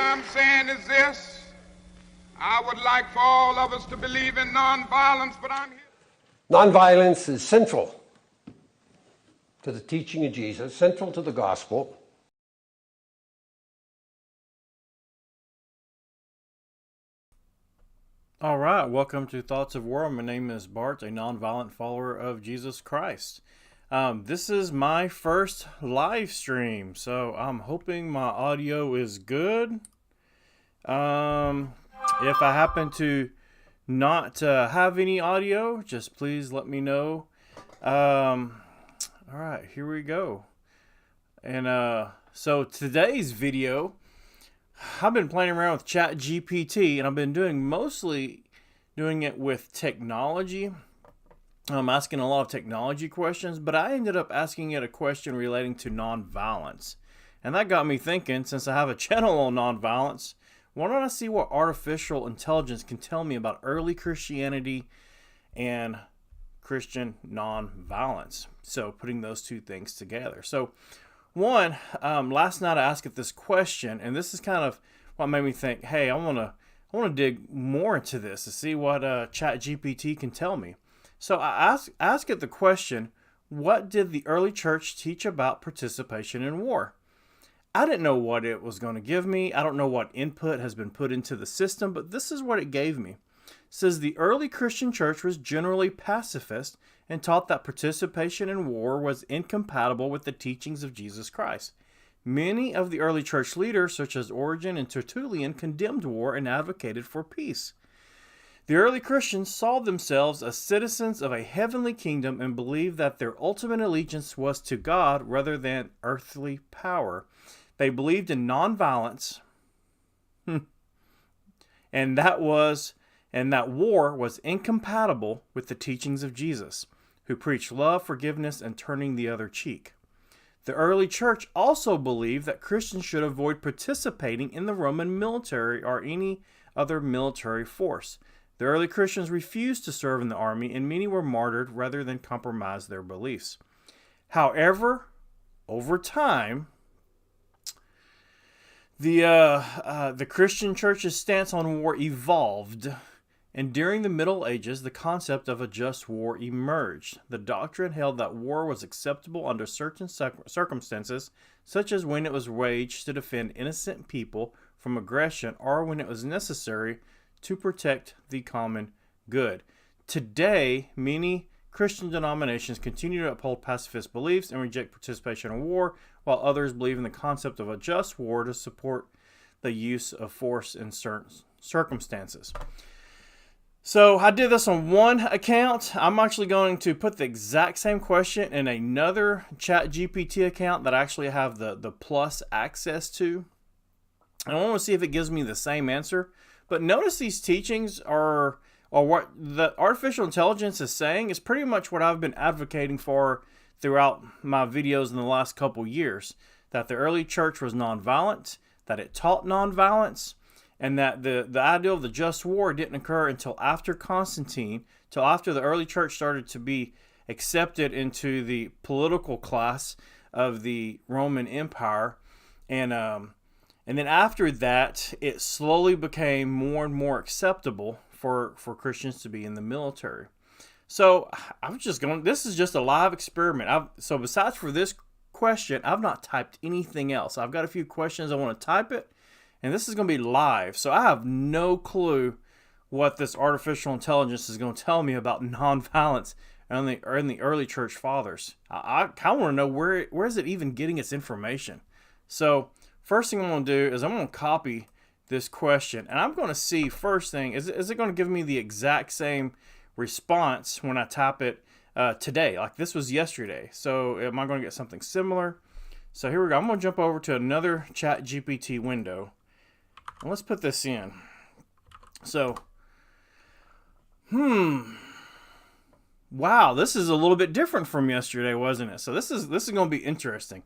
I'm saying is this. I would like for all of us to believe in nonviolence, but I'm here. Nonviolence is central to the teaching of Jesus, central to the gospel. All right, welcome to Thoughts of War. My name is Bart, a nonviolent follower of Jesus Christ. This is my first live stream, so I'm hoping my audio is good. If I happen to not have any audio, just please let me know. All right, here we go. And so today's video, I've been playing around with ChatGPT, and I've been mostly doing it with technology. I'm asking a lot of technology questions, but I ended up asking it a question relating to nonviolence. And that got me thinking, since I have a channel on nonviolence, why don't I see what artificial intelligence can tell me about early Christianity and Christian nonviolence? So putting those two things together. So one, last night I asked it this question, and this is kind of what made me think, hey, I want to dig more into this to see what ChatGPT can tell me. So I asked it the question, what did the early church teach about participation in war? I didn't know what it was going to give me. I don't know what input has been put into the system, but this is what it gave me. It says the early Christian church was generally pacifist and taught that participation in war was incompatible with the teachings of Jesus Christ. Many of the early church leaders, such as Origen and Tertullian, condemned war and advocated for peace. The early Christians saw themselves as citizens of a heavenly kingdom and believed that their ultimate allegiance was to God rather than earthly power. They believed in nonviolence, and that war was incompatible with the teachings of Jesus, who preached love, forgiveness, and turning the other cheek. The early church also believed that Christians should avoid participating in the Roman military or any other military force. The early Christians refused to serve in the army, and many were martyred rather than compromise their beliefs. However, over time, the Christian church's stance on war evolved, and during the Middle Ages, the concept of a just war emerged. The doctrine held that war was acceptable under certain circumstances, such as when it was waged to defend innocent people from aggression or when it was necessary to protect the common good. Today, many Christian denominations continue to uphold pacifist beliefs and reject participation in war, while others believe in the concept of a just war to support the use of force in certain circumstances. So I did this on one account. I'm actually going to put the exact same question in another ChatGPT account that I actually have the plus access to. And I want to see if it gives me the same answer. But notice these teachings or what the artificial intelligence is saying is pretty much what I've been advocating for throughout my videos in the last couple years. That the early church was nonviolent, that it taught nonviolence, and that the idea of the just war didn't occur until after Constantine, till after the early church started to be accepted into the political class of the Roman Empire. And then after that, it slowly became more and more acceptable for Christians to be in the military. So I'm just going, this is just a live experiment. So besides for this question, I've not typed anything else. I've got a few questions. I want to type it, and this is going to be live. So I have no clue what this artificial intelligence is going to tell me about nonviolence in the early church fathers. I kind of want to know where is it even getting its information. So first thing I'm going to do is I'm going to copy this question, and I'm going to see first thing, is it going to give me the exact same response when I type it today? Like this was yesterday. So am I going to get something similar? So here we go. I'm going to jump over to another ChatGPT window, and let's put this in. So, wow, this is a little bit different from yesterday, wasn't it? So this is going to be interesting.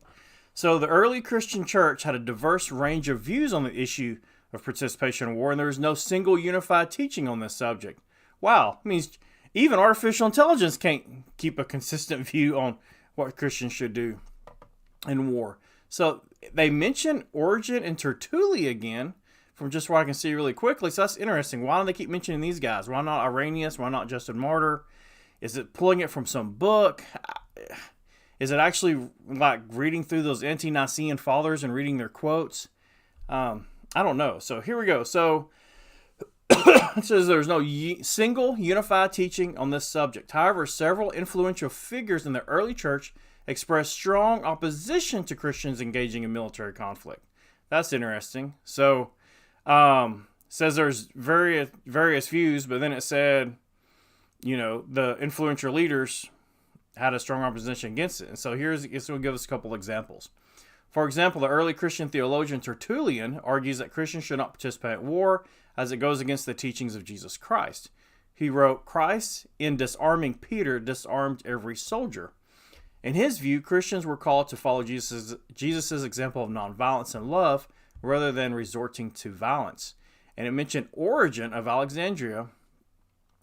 So the early Christian church had a diverse range of views on the issue of participation in war, and there was no single unified teaching on this subject. Wow, it means even artificial intelligence can't keep a consistent view on what Christians should do in war. So they mention Origen and Tertullian again, from just what I can see really quickly. So that's interesting. Why do they keep mentioning these guys? Why not Irenaeus? Why not Justin Martyr? Is it pulling it from some book? Is it actually like reading through those anti-Nicene fathers and reading their quotes? I don't know. So here we go. So it says there's no single unified teaching on this subject. However, several influential figures in the early church expressed strong opposition to Christians engaging in military conflict. That's interesting. So says there's various views, but then it said, the influential leaders had a strong opposition against it. And so it's going to give us a couple examples. For example, the early Christian theologian Tertullian argues that Christians should not participate in war as it goes against the teachings of Jesus Christ. He wrote, Christ, in disarming Peter, disarmed every soldier. In his view, Christians were called to follow Jesus' example of nonviolence and love rather than resorting to violence. And it mentioned Origen of Alexandria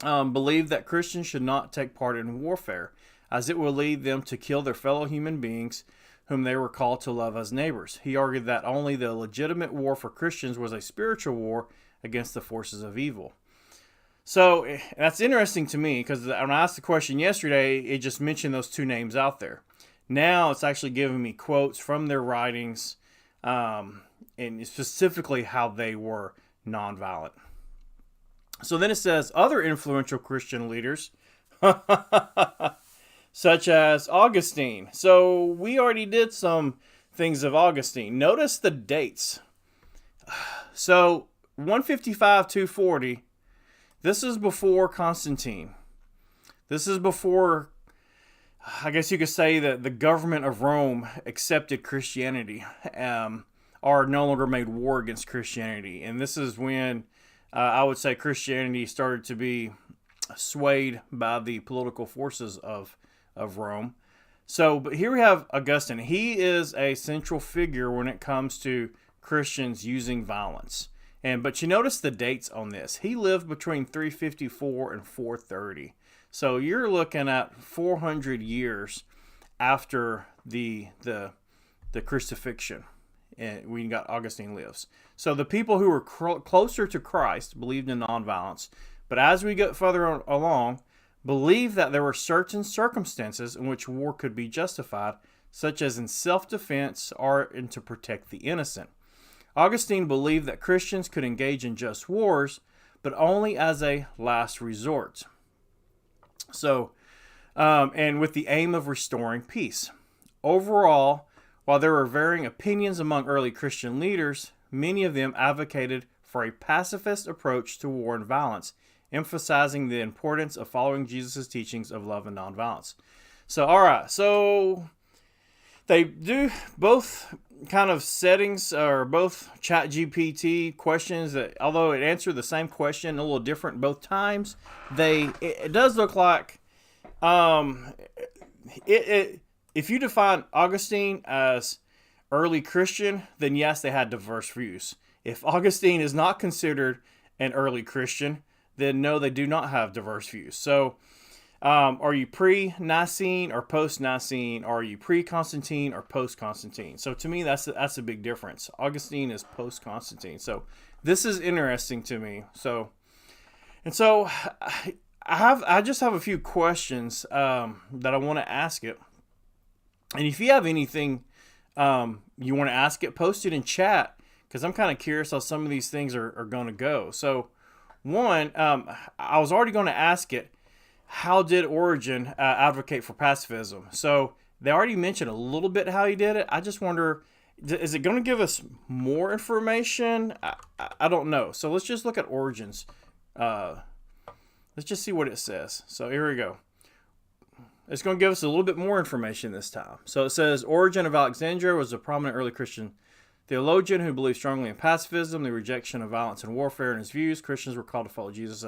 believed that Christians should not take part in warfare, as it will lead them to kill their fellow human beings whom they were called to love as neighbors. He argued that only the legitimate war for Christians was a spiritual war against the forces of evil. So that's interesting to me, because when I asked the question yesterday, it just mentioned those two names out there. Now it's actually giving me quotes from their writings, and specifically how they were nonviolent. So then it says other influential Christian leaders, such as Augustine. So we already did some things of Augustine. Notice the dates. So 155-240, this is before Constantine. This is before, I guess you could say, that the government of Rome accepted Christianity, or no longer made war against Christianity. And this is when I would say Christianity started to be swayed by the political forces of Rome. So, but here we have Augustine. He is a central figure when it comes to Christians using violence. But you notice the dates on this. He lived between 354 and 430. So you're looking at 400 years after the crucifixion. And we got Augustine lives. So the people who were closer to Christ believed in nonviolence. But as we get further along, believed that there were certain circumstances in which war could be justified, such as in self-defense or in to protect the innocent. Augustine believed that Christians could engage in just wars, but only as a last resort. So, and with the aim of restoring peace. Overall, while there were varying opinions among early Christian leaders, many of them advocated for a pacifist approach to war and violence, emphasizing the importance of following Jesus' teachings of love and nonviolence. So, all right, so they do both kind of settings, or both ChatGPT questions that, although it answered the same question a little different both times, it does look like if you define Augustine as early Christian, then yes, they had diverse views. If Augustine is not considered an early Christian, then no, they do not have diverse views. So, are you pre-Nicene or post-Nicene? Are you pre-Constantine or post-Constantine? So to me, that's a big difference. Augustine is post-Constantine. So this is interesting to me. So I just have a few questions that I want to ask it. And if you have anything you want to ask it, post it in chat, because I'm kind of curious how some of these things are going to go. So one, I was already going to ask it, how did Origen advocate for pacifism? So they already mentioned a little bit how he did it. I just wonder, is it going to give us more information? I don't know. So let's just look at Origen's. Let's just see what it says. So here we go. It's going to give us a little bit more information this time. So it says, Origen of Alexandria was a prominent early Christian theologian who believed strongly in pacifism, the rejection of violence and warfare. In his views, Christians were called to follow Jesus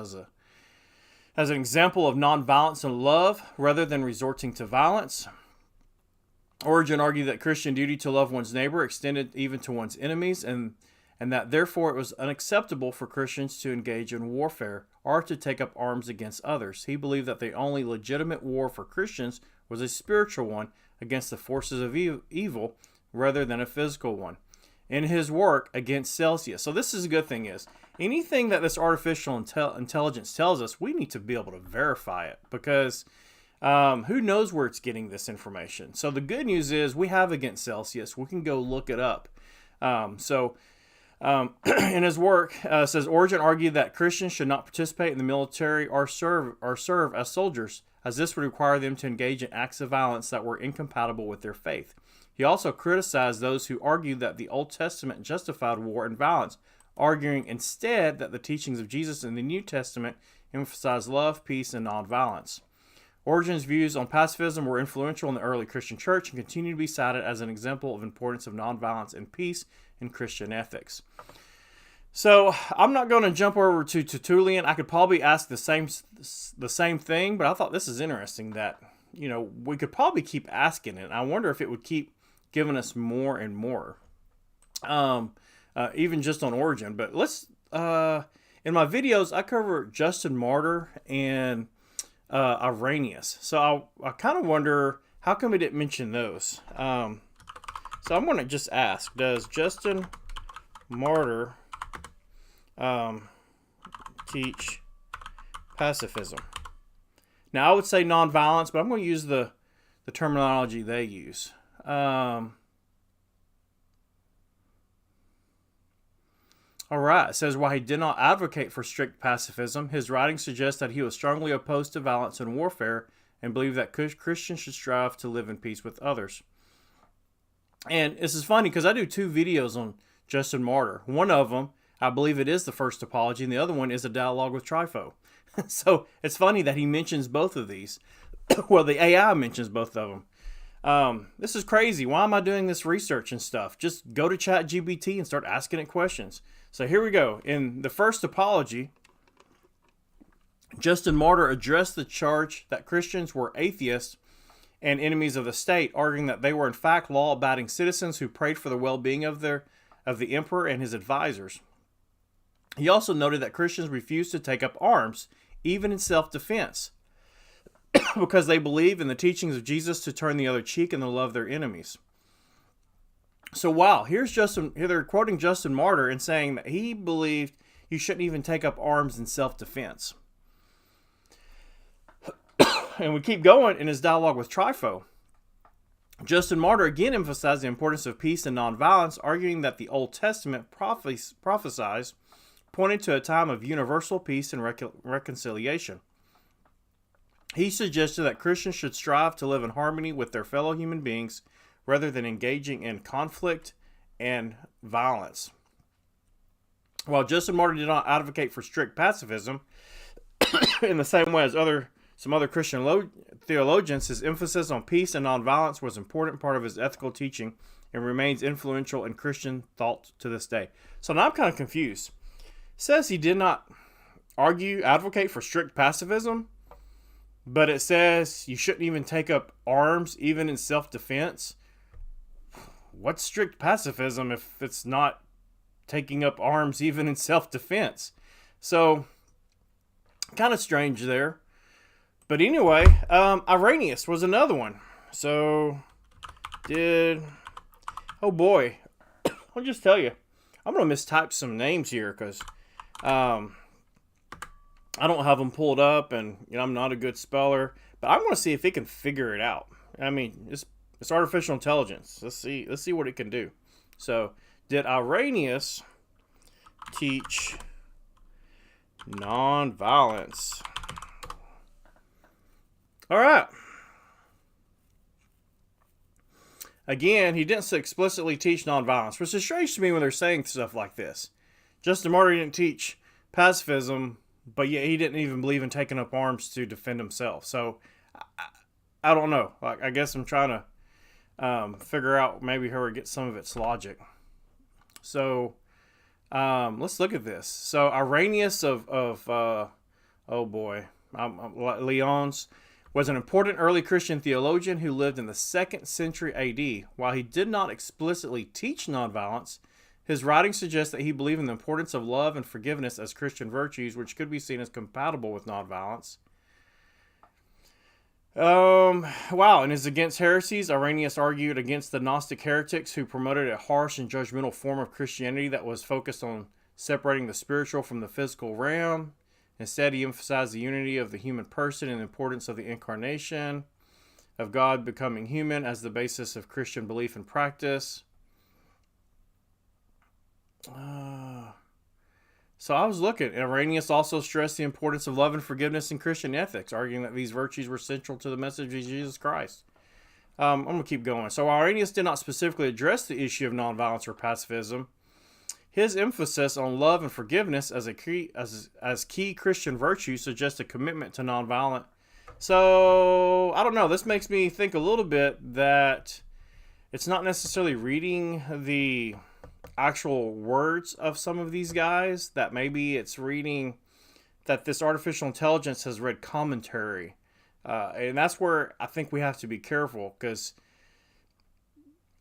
as an example of nonviolence and love rather than resorting to violence. Origen argued that Christian duty to love one's neighbor extended even to one's enemies, and that therefore it was unacceptable for Christians to engage in warfare or to take up arms against others. He believed that the only legitimate war for Christians was a spiritual one against the forces of evil rather than a physical one. in his work against Celsius. So this is a good thing is, anything that this artificial intelligence tells us, we need to be able to verify it, because who knows where it's getting this information. So the good news is we have against Celsius. We can go look it up. In his work, says Origen argued that Christians should not participate in the military or serve as soldiers, as this would require them to engage in acts of violence that were incompatible with their faith. He also criticized those who argued that the Old Testament justified war and violence, arguing instead that the teachings of Jesus in the New Testament emphasize love, peace, and nonviolence. Origen's views on pacifism were influential in the early Christian church and continue to be cited as an example of importance of nonviolence and peace in Christian ethics. So I'm not going to jump over to Tertullian. I could probably ask the same thing, but I thought this is interesting that, we could probably keep asking it. I wonder if it would keep giving us more and more, even just on Origen. But let's, in my videos, I cover Justin Martyr and Irenaeus. So I kind of wonder, how come we didn't mention those? So I'm going to just ask, does Justin Martyr teach pacifism? Now, I would say nonviolence, but I'm going to use the terminology they use. All right, it says, while he did not advocate for strict pacifism, his writings suggest that he was strongly opposed to violence and warfare and believed that Christians should strive to live in peace with others. And this is funny because I do 2 videos on Justin Martyr. One of them, I believe it is the first apology, and the other one is a dialogue with Trypho. So it's funny that he mentions both of these. Well, the AI mentions both of them. This is crazy. Why am I doing this research and stuff? Just go to ChatGPT and start asking it questions. So here we go. In the first apology, Justin Martyr addressed the charge that Christians were atheists and enemies of the state, arguing that they were in fact law-abiding citizens who prayed for the well-being of the emperor and his advisors. He also noted that Christians refused to take up arms, even in self-defense, because they believe in the teachings of Jesus to turn the other cheek and to love their enemies. So wow, here they're quoting Justin Martyr and saying that he believed you shouldn't even take up arms in self-defense. And we keep going in his dialogue with Trypho. Justin Martyr again emphasized the importance of peace and nonviolence, arguing that the Old Testament prophesies pointed to a time of universal peace and reconciliation. He suggested that Christians should strive to live in harmony with their fellow human beings rather than engaging in conflict and violence. While Justin Martyr did not advocate for strict pacifism, in the same way as some other Christian theologians, his emphasis on peace and nonviolence was an important part of his ethical teaching and remains influential in Christian thought to this day. So now I'm kind of confused. It says he did not advocate for strict pacifism, but it says you shouldn't even take up arms, even in self-defense. What's strict pacifism if it's not taking up arms, even in self-defense? So, kind of strange there. But anyway, Irenaeus was another one. So, oh boy, I'll just tell you, I'm going to mistype some names here because I don't have them pulled up, and I'm not a good speller. But I'm going to see if it can figure it out. I mean, it's artificial intelligence. Let's see what it can do. So, did Irenaeus teach nonviolence? All right. Again, he didn't explicitly teach nonviolence, which is strange to me when they're saying stuff like this. Justin Martyr didn't teach pacifism, but yet he didn't even believe in taking up arms to defend himself. So, I don't know. I guess I'm trying to figure out maybe how to get some of its logic. So, let's look at this. So, Irenaeus of Lyons was an important early Christian theologian who lived in the 2nd century AD. While he did not explicitly teach nonviolence, his writings suggest that he believed in the importance of love and forgiveness as Christian virtues, which could be seen as compatible with nonviolence. Wow, and as against heresies, Irenaeus argued against the Gnostic heretics who promoted a harsh and judgmental form of Christianity that was focused on separating the spiritual from the physical realm. Instead, he emphasized the unity of the human person and the importance of the incarnation, of God becoming human as the basis of Christian belief and practice. So I was looking. Irenaeus also stressed the importance of love and forgiveness in Christian ethics, arguing that these virtues were central to the message of Jesus Christ. I'm going to keep going. So Irenaeus did not specifically address the issue of nonviolence or pacifism. His emphasis on love and forgiveness as key Christian virtues suggests a commitment to nonviolent. So I don't know. This makes me think a little bit that it's not necessarily reading the actual words of some of these guys, that maybe it's reading that this artificial intelligence has read commentary. And that's where I think we have to be careful, because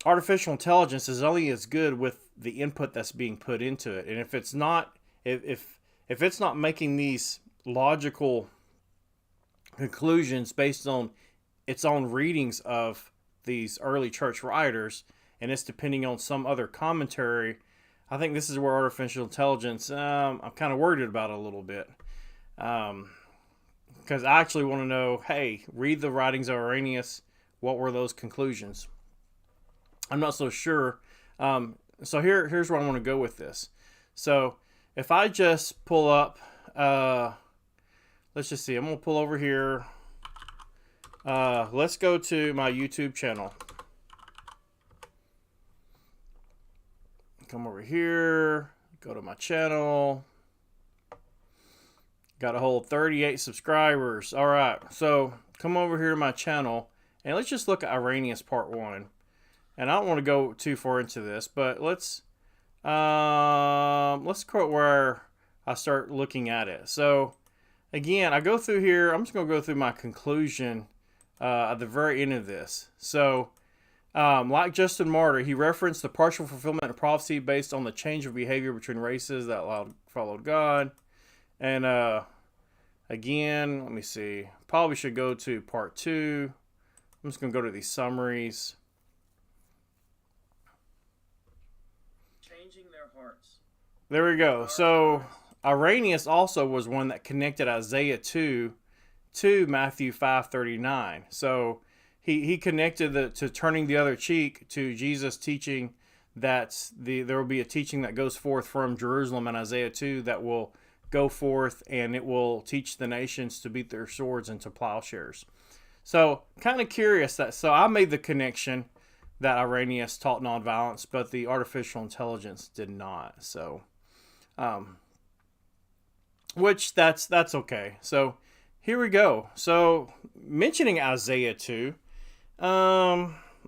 artificial intelligence is only as good with the input that's being put into it. And if it's not, if it's not making these logical conclusions based on its own readings of these early church writers, and it's depending on some other commentary, I think this is where artificial intelligence, I'm kind of worried about it a little bit. Because I actually want to know, hey, read the writings of Irenaeus. What were those conclusions? I'm not so sure. So here's where I want to go with this. So if I just pull up, let's just see. I'm going to pull over here. Let's go to my YouTube channel. Come over here, go to my channel. Got a whole 38 subscribers. All right, so come over here to my channel, and let's just look at Irenaeus Part 1. And I don't want to go too far into this, but let's quote where I start looking at it. So again, I go through here. I'm just going to go through my conclusion at the very end of this. So like Justin Martyr, he referenced the partial fulfillment of prophecy based on the change of behavior between races that followed God. And again, let me see. Probably should go to part 2. I'm just going to go to these summaries. Changing their hearts. There we go. So Irenaeus also was one that connected Isaiah 2 to Matthew 5:39. So he connected to turning the other cheek to Jesus teaching that there will be a teaching that goes forth from Jerusalem in Isaiah 2 that will go forth, and it will teach the nations to beat their swords into plowshares. So kind of curious so I made the connection that Irenaeus taught nonviolence, but the artificial intelligence did not. So, which that's okay. So here we go. So mentioning Isaiah 2,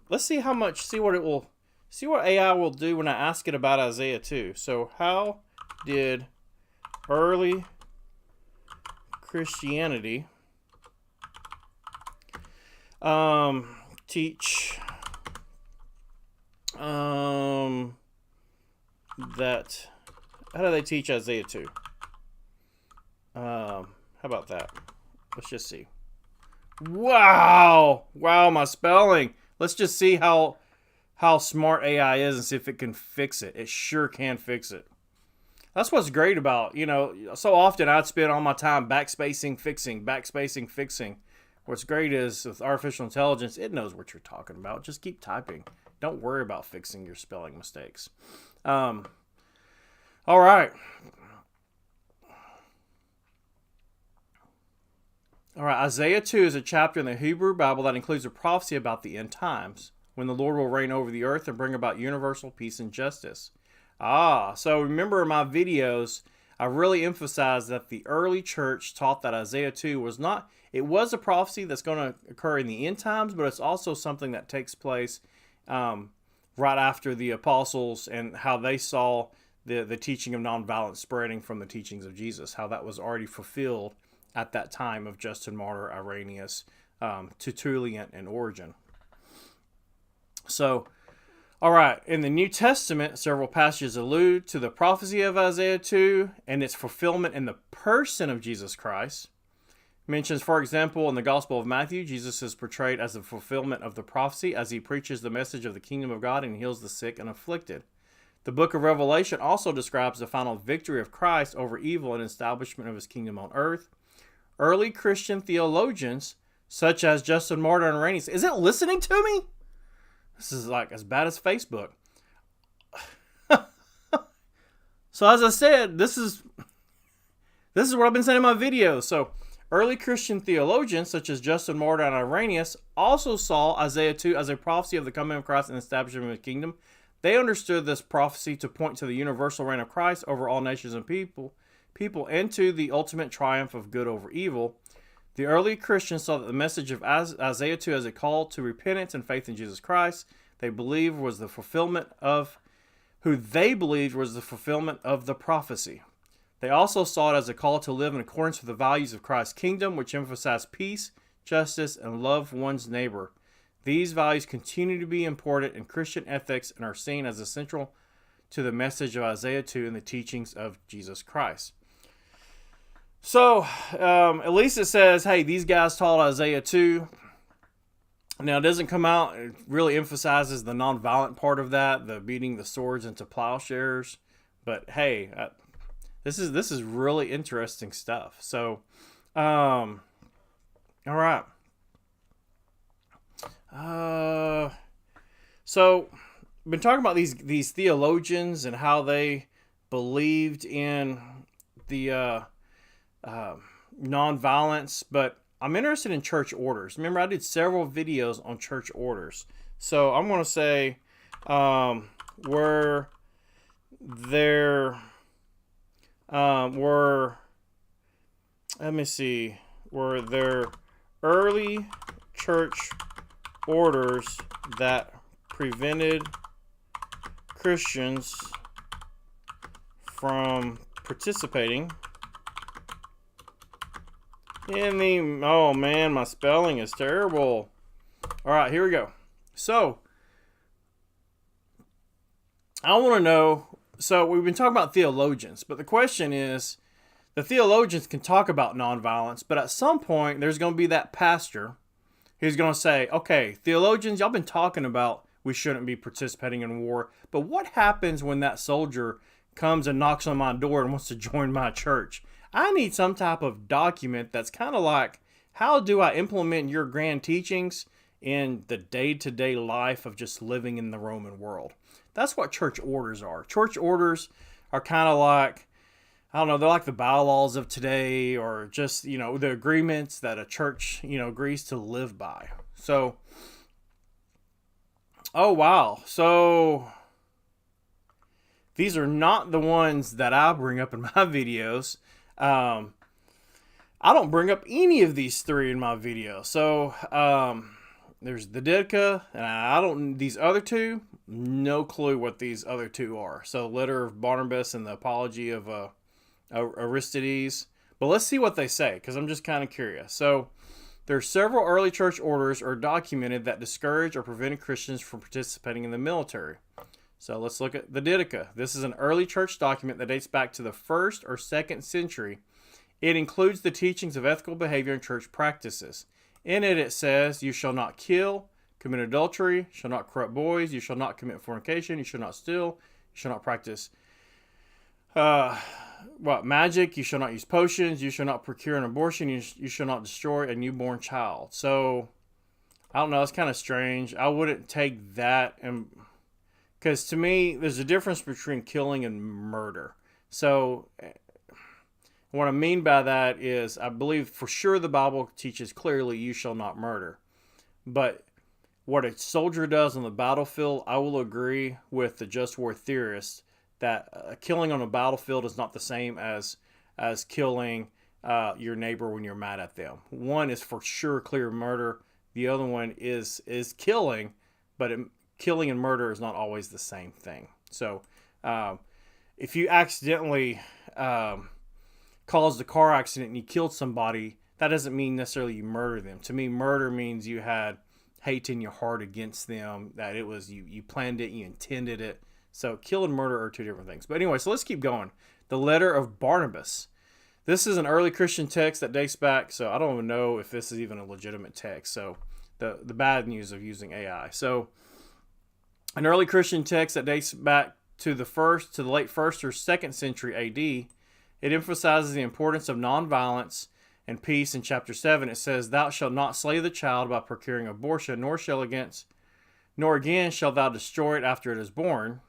let's see what AI will do when I ask it about Isaiah 2. So how did early Christianity teach that, how do they teach Isaiah 2? How about that? Let's just see. Wow, my spelling. Let's just see how smart AI is and see if it can fix it. It sure can fix it. That's what's great about, so often I'd spend all my time backspacing, fixing. What's great is with artificial intelligence, it knows what you're talking about. Just keep typing. Don't worry about fixing your spelling mistakes. All right. Isaiah 2 is a chapter in the Hebrew Bible that includes a prophecy about the end times, when the Lord will reign over the earth and bring about universal peace and justice. So remember in my videos, I really emphasized that the early church taught that Isaiah 2 was not, it was a prophecy that's going to occur in the end times, but it's also something that takes place right after the apostles and how they saw the teaching of nonviolence spreading from the teachings of Jesus, how that was already fulfilled at that time of Justin Martyr, Irenaeus, Tertullian, and Origen. So, all right, in the New Testament, several passages allude to the prophecy of Isaiah 2 and its fulfillment in the person of Jesus Christ. Mentions, for example, in the Gospel of Matthew, Jesus is portrayed as the fulfillment of the prophecy as he preaches the message of the kingdom of God and heals the sick and afflicted. The book of Revelation also describes the final victory of Christ over evil and establishment of his kingdom on earth. Early Christian theologians, such as Justin Martyr and Irenaeus, is it listening to me? This is like as bad as Facebook. So as I said, this is what I've been saying in my videos. So early Christian theologians, such as Justin Martyr and Irenaeus, also saw Isaiah 2 as a prophecy of the coming of Christ and the establishment of his kingdom. They understood this prophecy to point to the universal reign of Christ over all nations and people, and to the ultimate triumph of good over evil. The early Christians saw that the message of Isaiah 2 as a call to repentance and faith in Jesus Christ, who they believed was the fulfillment of the prophecy. They also saw it as a call to live in accordance with the values of Christ's kingdom, which emphasize peace, justice, and love one's neighbor. These values continue to be important in Christian ethics and are seen as essential to the message of Isaiah 2 and the teachings of Jesus Christ. So, at least it says, hey, these guys taught Isaiah 2. Now, it doesn't come out, it really emphasizes the nonviolent part of that, the beating the swords into plowshares. But, hey, this is really interesting stuff. So, all right. So, I've been talking about these theologians and how they believed in the nonviolence, but I'm interested in church orders. Remember, I did several videos on church orders. So I'm going to say, were there early church orders that prevented Christians from participating in the... Oh man, my spelling is terrible. All right, here we go. So, I want to know... So, we've been talking about theologians, but the question is, the theologians can talk about nonviolence, but at some point, there's going to be that pastor who's going to say, okay, theologians, y'all been talking about we shouldn't be participating in war, but what happens when that soldier comes and knocks on my door and wants to join my church? I need some type of document that's kind of like, how do I implement your grand teachings in the day-to-day life of just living in the Roman world? That's what church orders are. Church orders are kind of like, I don't know, they're like the bylaws of today, or just, the agreements that a church, agrees to live by. So, oh wow. So, these are not the ones that I bring up in my videos. I don't bring up any of these three in my video. So, there's the Didache, and these other two, no clue what these other two are. So, letter of Barnabas and the apology of Aristides. But let's see what they say, because I'm just kind of curious. So, there are several early church orders are documented that discourage or prevented Christians from participating in the military. So let's look at the Didache. This is an early church document that dates back to the 1st or 2nd century. It includes the teachings of ethical behavior and church practices. In it says, you shall not kill, commit adultery, shall not corrupt boys, you shall not commit fornication, you shall not steal, you shall not practice magic, you shall not use potions, you shall not procure an abortion, you shall not destroy a newborn child. So, I don't know, it's kind of strange. I wouldn't take that, and because to me, there's a difference between killing and murder. So, what I mean by that is, I believe for sure the Bible teaches clearly you shall not murder. But what a soldier does on the battlefield, I will agree with the just war theorists that killing on a battlefield is not the same as killing your neighbor when you're mad at them. One is for sure clear murder. The other one is killing, but killing and murder is not always the same thing. So, if you accidentally caused a car accident and you killed somebody, that doesn't mean necessarily you murder them. To me, murder means you had hate in your heart against them, that it was you planned it, you intended it. So kill and murder are two different things. But anyway, so let's keep going. The letter of Barnabas. This is an early Christian text that dates back, so I don't even know if this is even a legitimate text. So the bad news of using AI. So an early Christian text that dates back to the late 1st or 2nd century AD. It emphasizes the importance of nonviolence and peace. In chapter 7, it says, "Thou shalt not slay the child by procuring abortion, nor again shalt thou destroy it after it is born.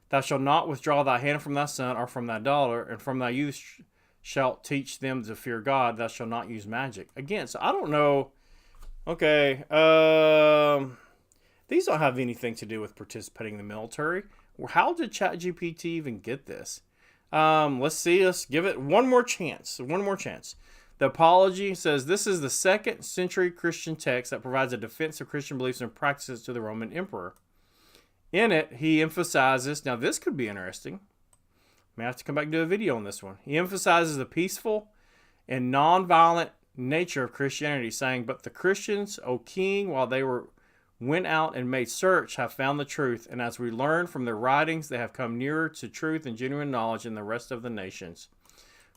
Thou shalt not withdraw thy hand from thy son or from thy daughter, and from thy youth shalt teach them to fear God. Thou shalt not use magic." Again, so I don't know. Okay, these don't have anything to do with participating in the military. How did ChatGPT even get this? Let's see. Let's give it one more chance. The Apology says, "This is the 2nd century Christian text that provides a defense of Christian beliefs and practices to the Roman emperor. In it, he emphasizes," now this could be interesting. May have to come back and do a video on this one. He emphasizes the peaceful and non-violent nature of Christianity, saying, "But the Christians, O king, while they went out and made search, have found the truth, and as we learn from their writings, they have come nearer to truth and genuine knowledge than the rest of the nations.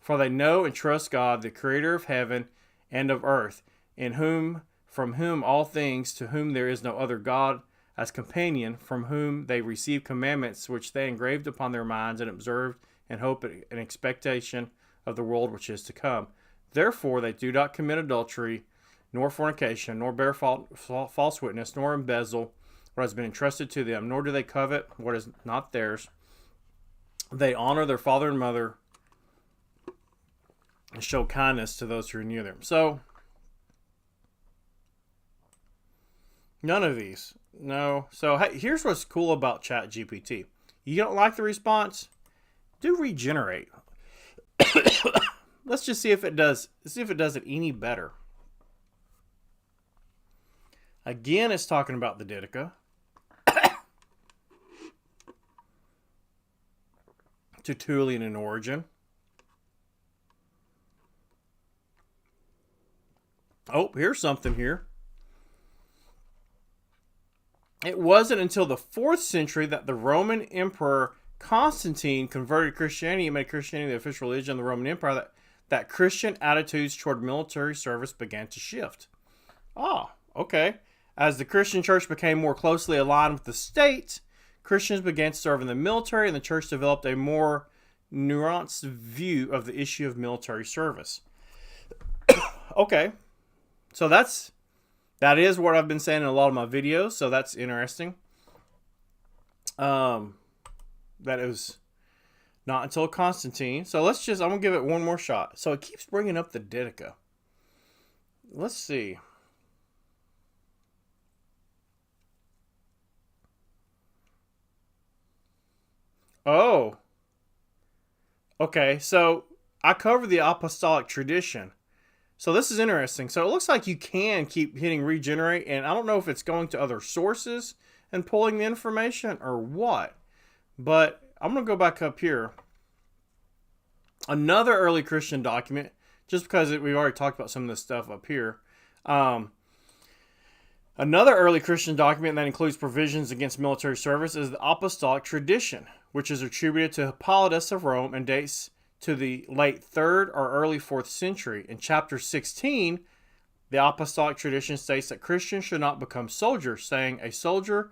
For they know and trust God, the creator of heaven and of earth, from whom all things, to whom there is no other God as companion, from whom they receive commandments which they engraved upon their minds and observed in hope and expectation of the world which is to come. Therefore they do not commit adultery, nor fornication, nor bear false witness, nor embezzle what has been entrusted to them, nor do they covet what is not theirs. They honor their father and mother and show kindness to those who are near them." So, none of these. No. So, hey, here's what's cool about ChatGPT. You don't like the response? Do regenerate. Let's just see if it does. See if it does it any better. Again, it's talking about the Didache. Tertullian in origin. Oh, here's something here. It wasn't until the 4th century that the Roman Emperor Constantine converted Christianity and made Christianity the official religion of the Roman Empire that Christian attitudes toward military service began to shift. Ah, okay. As the Christian church became more closely aligned with the state, Christians began to serve in the military, and the church developed a more nuanced view of the issue of military service. Okay. So that is what I've been saying in a lot of my videos, so that's interesting. That it was not until Constantine. So I'm going to give it one more shot. So it keeps bringing up the Didache. Let's see. Oh. Okay, so I covered the apostolic tradition. So this is interesting. So it looks like you can keep hitting regenerate, and I don't know if it's going to other sources and pulling the information or what. But I'm going to go back up here. Another early Christian document, just because we've already talked about some of this stuff up here. Another early Christian document that includes provisions against military service is the apostolic tradition, which is attributed to Hippolytus of Rome and dates to the late 3rd or early 4th century. In chapter 16, the apostolic tradition states that Christians should not become soldiers, saying a soldier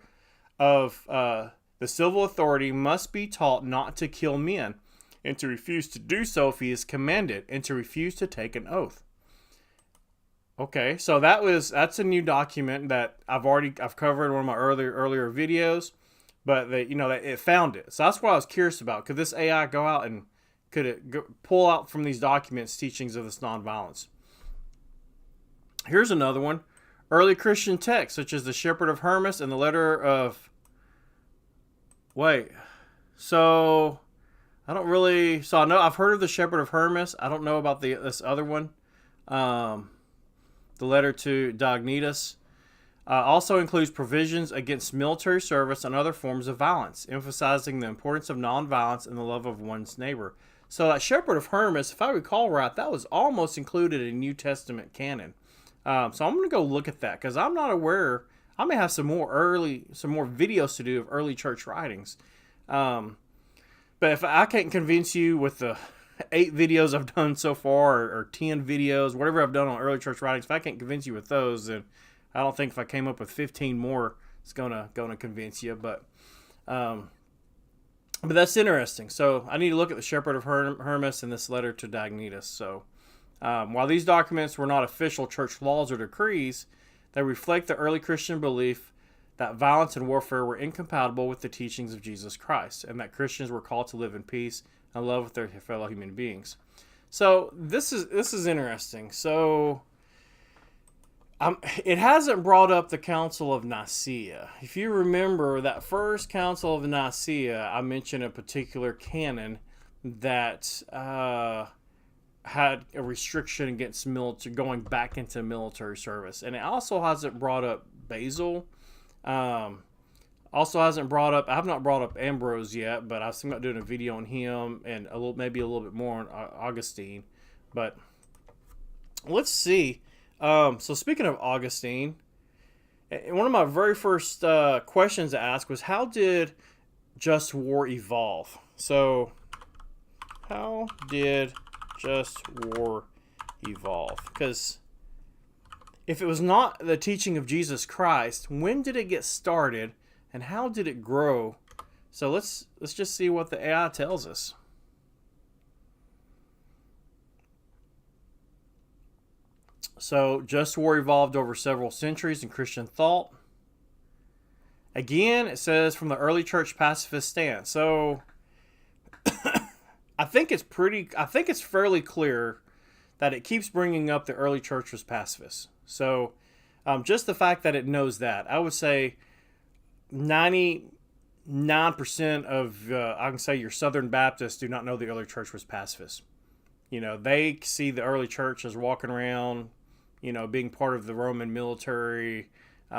of the civil authority must be taught not to kill men, and to refuse to do so if he is commanded, and to refuse to take an oath. Okay, so that's a new document that I've covered in one of my earlier videos, but it found it. So that's what I was curious about. Could this AI go out and could it pull out from these documents teachings of this nonviolence? Here's another one. Early Christian texts, such as the Shepherd of Hermas and the letter of... So I know I've heard of the Shepherd of Hermas. I don't know about this other one. The letter to Diognetus also includes provisions against military service and other forms of violence, emphasizing the importance of nonviolence and the love of one's neighbor. So that Shepherd of Hermas, if I recall right, that was almost included in New Testament canon. So I'm going to go look at that because I'm not aware. I may have some more videos to do of early church writings. But if I can't convince you with the 8 videos I've done so far, or 10 videos, whatever I've done on early church writings, if I can't convince you with those, then I don't think if I came up with 15 more, it's gonna convince you. But that's interesting. So I need to look at the Shepherd of Hermas and this letter to Diognetus. So while these documents were not official church laws or decrees, they reflect the early Christian belief that violence and warfare were incompatible with the teachings of Jesus Christ, and that Christians were called to live in peace and love with their fellow human beings. So this is interesting. So it hasn't brought up the Council of Nicaea. If you remember that first Council of Nicaea, I mentioned a particular canon that had a restriction against going back into military service, and it also hasn't brought up Basil. Also hasn't brought up. I have not brought up Ambrose yet, but I was thinking about doing a video on him and maybe a little bit more on Augustine. But let's see. So speaking of Augustine, one of my very first questions to ask was, how did just war evolve? So how did just war evolve? Because if it was not the teaching of Jesus Christ, when did it get started and how did it grow? So let's just see what the AI tells us. So just war evolved over several centuries in Christian thought. Again, it says from the early church pacifist stance. So I think it's fairly clear that it keeps bringing up the early church was pacifist. So just the fact that it knows that, I would say 99% of, I can say your Southern Baptists do not know the early church was pacifist. They see the early church as walking around, being part of the Roman military. If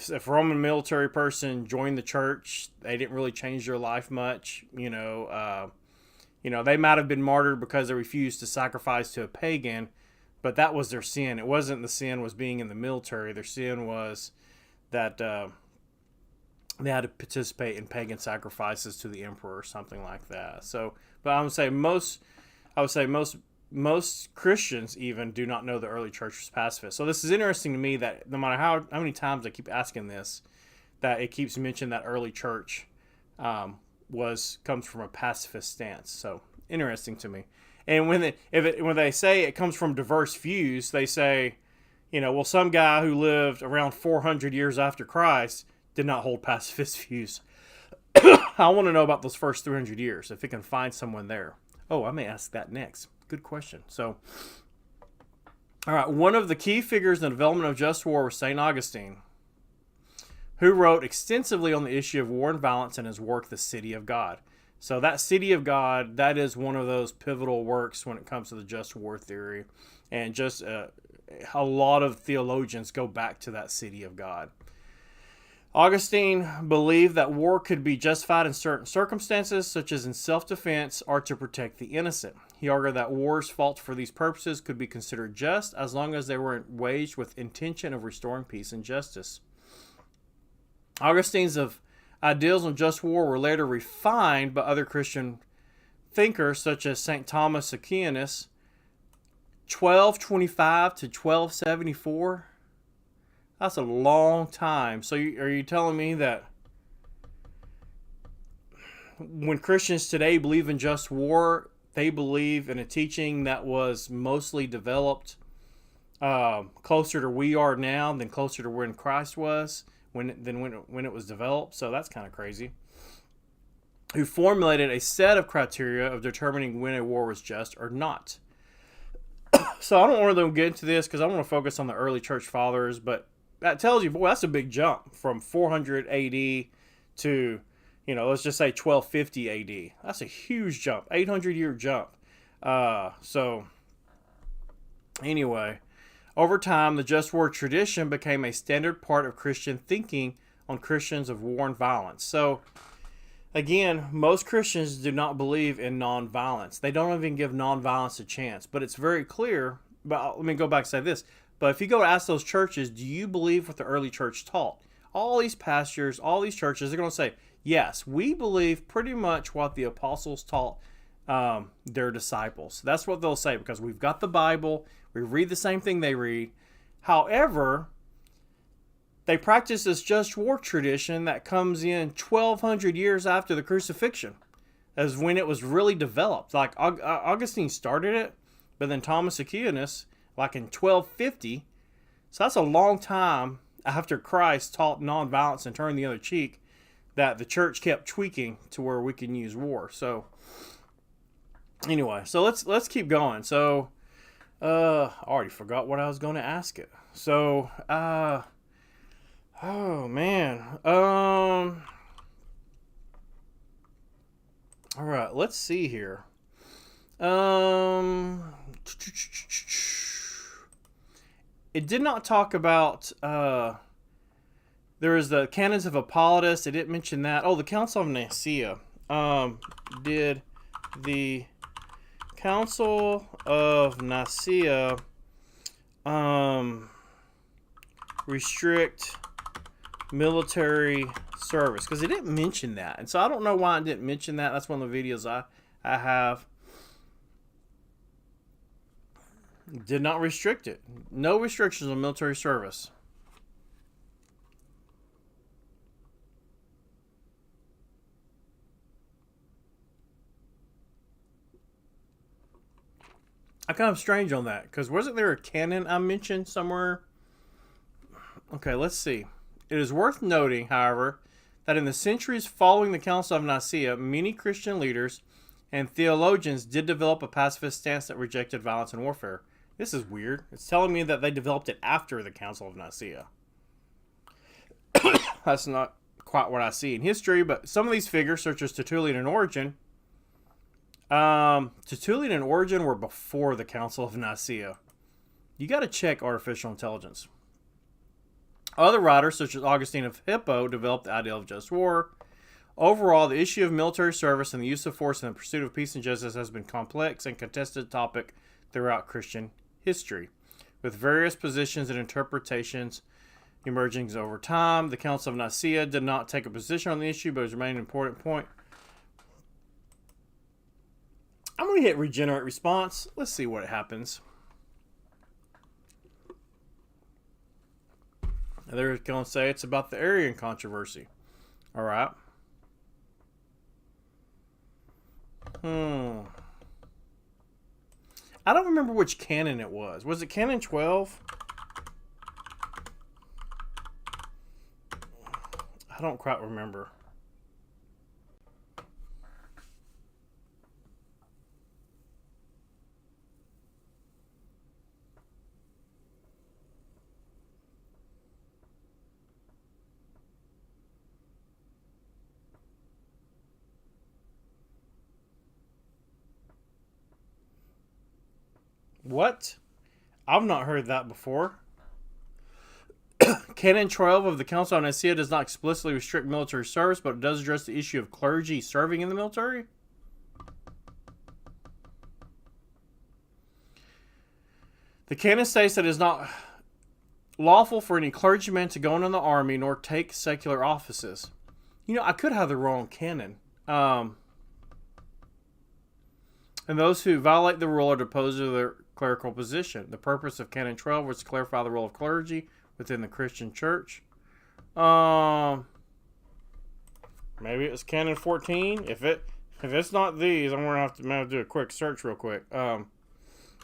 a Roman military person joined the church, they didn't really change their life much. They might have been martyred because they refused to sacrifice to a pagan, but that was their sin. It wasn't the sin was being in the military. Their sin was that they had to participate in pagan sacrifices to the emperor or something like that. So, but I would say most Christians even do not know the early church was pacifist. So this is interesting to me that no matter how many times I keep asking this, that it keeps mentioning that early church comes from a pacifist stance. So interesting to me. And when they say it comes from diverse views, they say, well, some guy who lived around 400 years after Christ did not hold pacifist views. I want to know about those first 300 years, if it can find someone there. Oh, I may ask that next. Good question. So, all right, one of the key figures in the development of just war was St. Augustine, who wrote extensively on the issue of war and violence in his work, The City of God. So that City of God, that is one of those pivotal works when it comes to the just war theory. And just a lot of theologians go back to that City of God. Augustine believed that war could be justified in certain circumstances, such as in self-defense or to protect the innocent. He argued that wars fought for these purposes could be considered just as long as they were waged with intention of restoring peace and justice. Augustine's ideals on just war were later refined by other Christian thinkers such as St. Thomas Aquinas, 1225 to 1274. That's a long time. So are you telling me that when Christians today believe in just war, they believe in a teaching that was mostly developed closer to we are now than closer to when Christ was, when it was developed? So that's kind of crazy. Who formulated a set of criteria of determining when a war was just or not. So I don't want to get into this because I want to focus on the early church fathers, but that tells you, boy, that's a big jump from 400 AD to, let's just say 1250 AD. That's a huge jump, 800-year jump. So anyway, over time, the just war tradition became a standard part of Christian thinking on Christians of war and violence. So again, most Christians do not believe in nonviolence. They don't even give nonviolence a chance. But it's very clear. But let me go back and say this. But if you go ask those churches, do you believe what the early church taught? All these pastors, all these churches, they're going to say, Yes, we believe pretty much what the apostles taught their disciples. That's what they'll say, because we've got the Bible. We read the same thing they read. However, they practice this just war tradition that comes in 1,200 years after the crucifixion, as when it was really developed. Like Augustine started it, but then Thomas Aquinas, like in 1250. So that's a long time after Christ taught nonviolence and turned the other cheek, that the church kept tweaking to where we can use war. So anyway, so let's keep going. So I already forgot what I was going to ask it. So oh man. All right, let's see here. It did not talk about there is the canons of Hippolytus. It didn't mention that. Oh, the Council of Nicaea. Did the Council of Nicaea restrict military service? Because it didn't mention that. And so I don't know why it didn't mention that. That's one of the videos I have. Did not restrict it. No restrictions on military service. I'm kind of strange on that, because wasn't there a canon I mentioned somewhere? Okay, let's see. It is worth noting, however, that in the centuries following the Council of Nicaea, many Christian leaders and theologians did develop a pacifist stance that rejected violence and warfare. This is weird. It's telling me that they developed it after the Council of Nicaea. That's not quite what I see in history, but some of these figures, such as Tertullian and Origen, were before the Council of Nicaea. You got to check artificial intelligence. Other writers, such as Augustine of Hippo, developed the ideal of just war. Overall, the issue of military service and the use of force in the pursuit of peace and justice has been a complex and contested topic throughout Christian history, with various positions and interpretations emerging over time. The Council of Nicaea did not take a position on the issue, but it remained an important point. I'm going to hit regenerate response. Let's see what happens. They're going to say it's about the Arian controversy. All right. I don't remember which canon it was. Was it canon 12? I don't quite remember. What? I've not heard that before. Canon 12 of the Council of Nicaea does not explicitly restrict military service, but it does address the issue of clergy serving in the military. The canon states that it is not lawful for any clergyman to go into the army nor take secular offices. You know, I could have the wrong canon. And those who violate the rule are deposed to their clerical position. The purpose of Canon 12 was to clarify the role of clergy within the Christian church. Maybe it was Canon 14. If it's not these, I'm gonna have to do a quick search real quick. Well,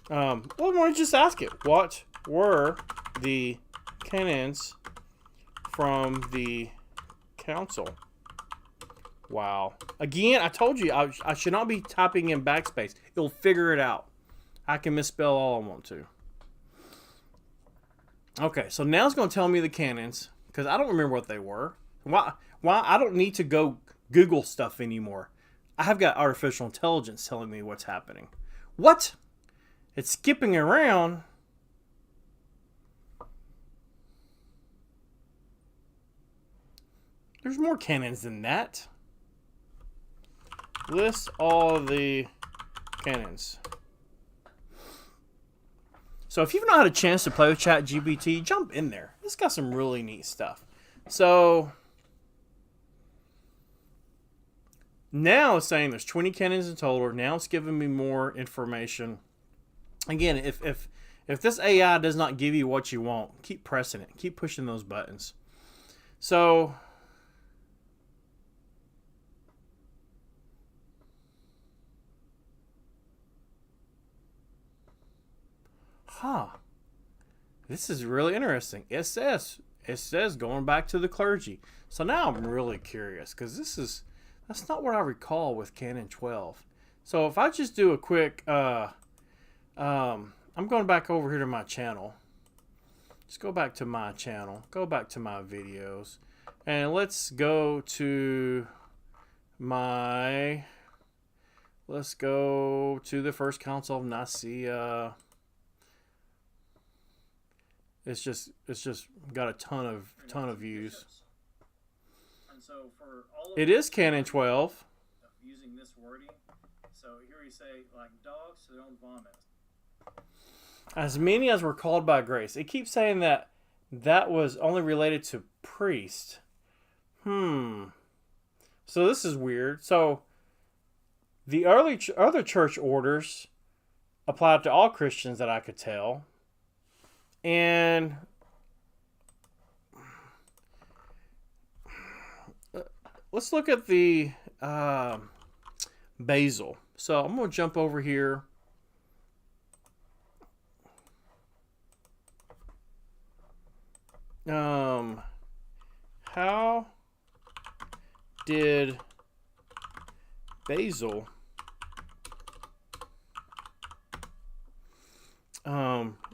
I'm gonna just ask it. What were the canons from the council? Wow. Again, I told you I should not be typing in backspace. It'll figure it out. I can misspell all I want to. Okay, so now it's going to tell me the canons, because I don't remember what they were. Why I don't need to go Google stuff anymore. I have got artificial intelligence telling me what's happening. What? It's skipping around. There's more canons than that. List all the canons. So if you've not had a chance to play with ChatGPT, jump in there. It's got some really neat stuff. So Now it's saying there's 20 canons in total. Now it's giving me more information. Again, if this AI does not give you what you want, keep pressing it. Keep pushing those buttons. So, this is really interesting. It says going back to the clergy. So now I'm really curious, because that's not what I recall with Canon 12. So if I just do a quick, I'm going back over here to my channel. Just go back to my channel. Go back to my videos. And let's go to the First Council of Nicaea. It's just got a ton of views. And so for all of It is Canon 12. using this wording, so here we say, like dogs to their own vomit. As many as were called by grace. It keeps saying that was only related to priests. So this is weird. So the other church orders applied to all Christians that I could tell. And let's look at the Basil. So I'm going to jump over here. How did Basil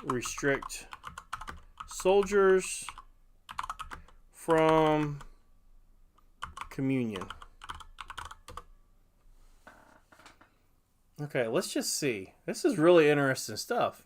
restrict soldiers from communion? Okay, let's just see. This is really interesting stuff.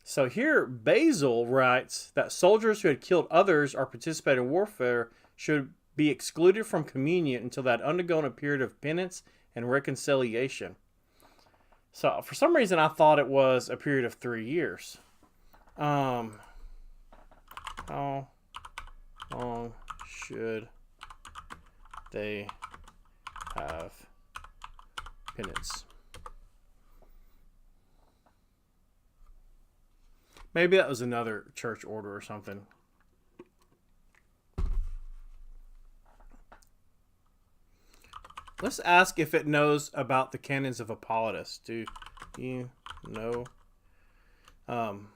So here, Basil writes that soldiers who had killed others or participated in warfare should be excluded from communion until they had undergone a period of penance and reconciliation. So for some reason, I thought it was a period of 3 years. How long should they have penance? Maybe that was another church order or something. Let's ask if it knows about the canons of Hippolytus. Do you know? Can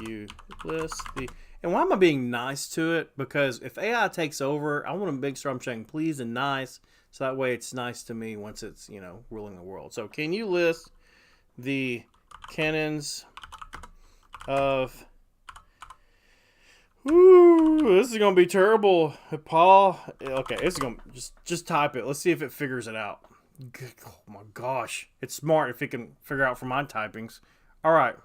you list the... And why am I being nice to it? Because if AI takes over, I want to make sure I'm saying please and nice. So that way it's nice to me once it's, ruling the world. So can you list the canons of... Ooh, this is gonna be terrible, Paul. Okay, it's gonna just type it. Let's see if it figures it out. Oh my gosh, it's smart if it can figure out from my typings. All right.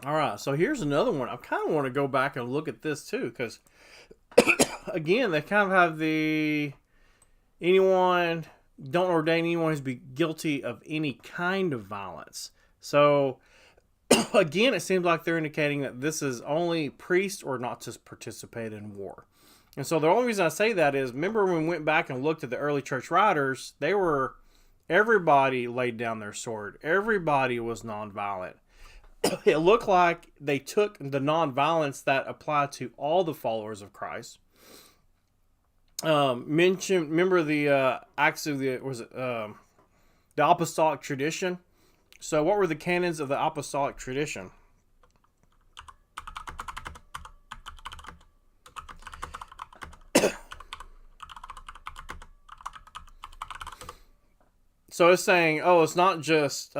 All right, so here's another one. I kind of want to go back and look at this too, because again, they kind of have the don't ordain anyone who's be guilty of any kind of violence. So again, it seems like they're indicating that this is only priests or not to participate in war. And so the only reason I say that is, remember when we went back and looked at the early church writers, everybody laid down their sword. Everybody was nonviolent. It looked like they took the nonviolence that applied to all the followers of Christ. Remember the acts of the apostolic tradition? So what were the canons of the apostolic tradition? So it's saying, oh, it's not just